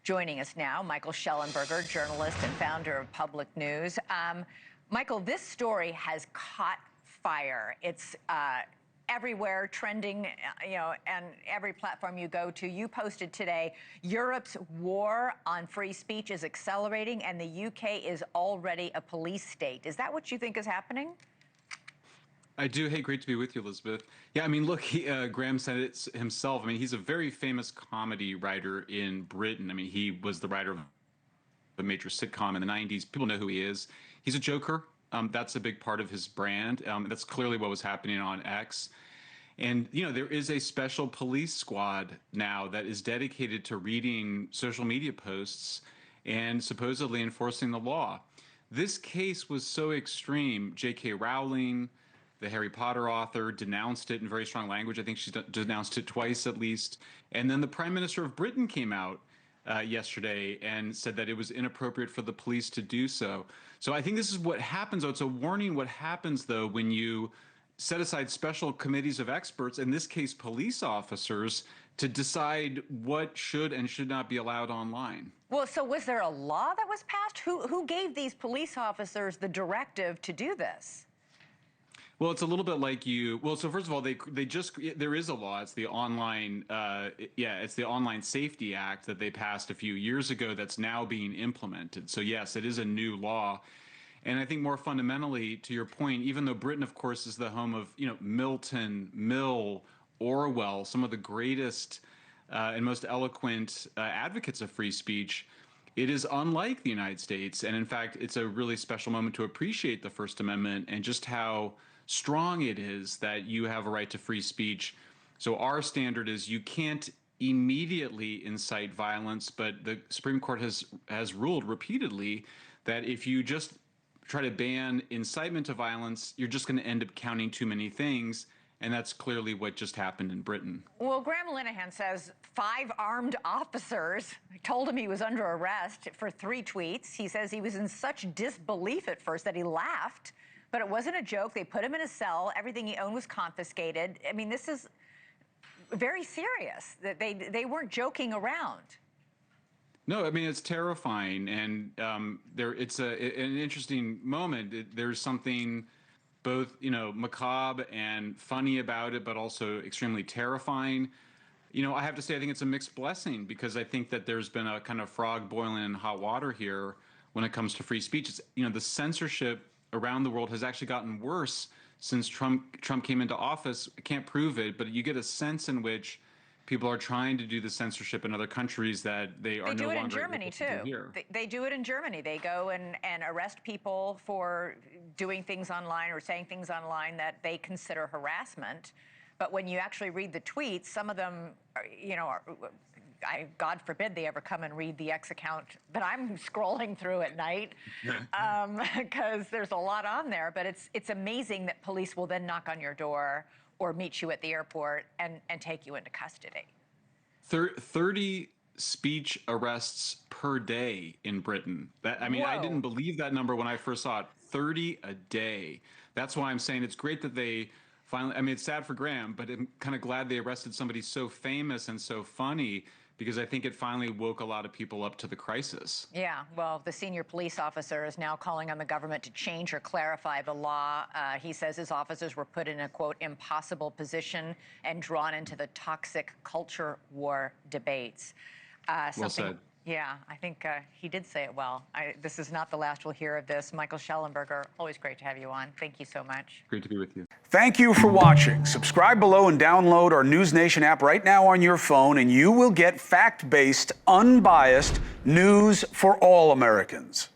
joining us now. Michael Schellenberger, journalist and founder of Public News. Michael, this story has caught fire. It's everywhere, trending, and every platform you go to. You posted today, Europe's war on free speech is accelerating and the UK is already a police state. Is that what you think is happening? I do. Hey, great to be with you, Elizabeth. Yeah, I mean, look, Graham said it himself. I mean, he's a very famous comedy writer in Britain. I mean, he was the writer of a major sitcom in the 90s. People know who he is. He's a joker. That's a big part of his brand. That's clearly what was happening on X. And, there is a special police squad now that is dedicated to reading social media posts and supposedly enforcing the law. This case was so extreme. J.K. Rowling, the Harry Potter author, denounced it in very strong language. I think she's denounced it twice at least. And then the Prime Minister of Britain came out yesterday and said that it was inappropriate for the police to do so. So I think this is what happens, though. It's a warning what happens, though, when you set aside special committees of experts, in this case police officers, to decide what should and should not be allowed online. Well, so was there a law that was passed? Who gave these police officers the directive to do this? Well, it's a little bit like so first of all, there is a law. It's the it's the Online Safety Act that they passed a few years ago that's now being implemented. So yes, it is a new law. And I think more fundamentally, to your point, even though Britain, of course, is the home of, Milton, Mill, Orwell, some of the greatest and most eloquent advocates of free speech, it is unlike the United States. And in fact, it's a really special moment to appreciate the First Amendment and just how strong it is that you have a right to free speech. So our standard is you can't immediately incite violence, but the Supreme Court has ruled repeatedly that if you just try to ban incitement to violence, you're just going to end up counting too many things. And that's clearly what just happened in Britain. Well, Graham Linehan says 5 armed officers told him he was under arrest for 3 tweets. He says he was in such disbelief at first that he laughed, but it wasn't a joke. They put him in a cell. Everything he owned was confiscated. I mean, this is very serious. They weren't joking around. No, I mean, it's terrifying. And it's an interesting moment. There's something both, macabre and funny about it, but also extremely terrifying. I have to say, I think it's a mixed blessing because I think that there's been a kind of frog boiling in hot water here when it comes to free speech. It's, the censorship around the world has actually gotten worse since Trump came into office. I can't prove it, but you get a sense in which people are trying to do the censorship in other countries that they are no longer able to do here. They do it in Germany, too. They do it in Germany. They go and arrest people for doing things online or saying things online that they consider harassment. But when you actually read the tweets, some of them, God forbid they ever come and read the X account, but I'm scrolling through at night because there's a lot on there. But it's amazing that police will then knock on your door or meet you at the airport and take you into custody. 30 speech arrests per day in Britain. I didn't believe that number when I first saw it. 30 a day. That's why I'm saying it's great that they finally, it's sad for Graham, but I'm kind of glad they arrested somebody so famous and so funny, because I think it finally woke a lot of people up to the crisis. Yeah, well, the senior police officer is now calling on the government to change or clarify the law. He says his officers were put in a, quote, impossible position and drawn into the toxic culture war debates. Well said. Yeah, I think he did say it well. This is not the last we'll hear of this. Michael Schellenberger, always great to have you on. Thank you so much. Great to be with you. Thank you for watching. Subscribe below and download our NewsNation app right now on your phone, and you will get fact-based, unbiased news for all Americans.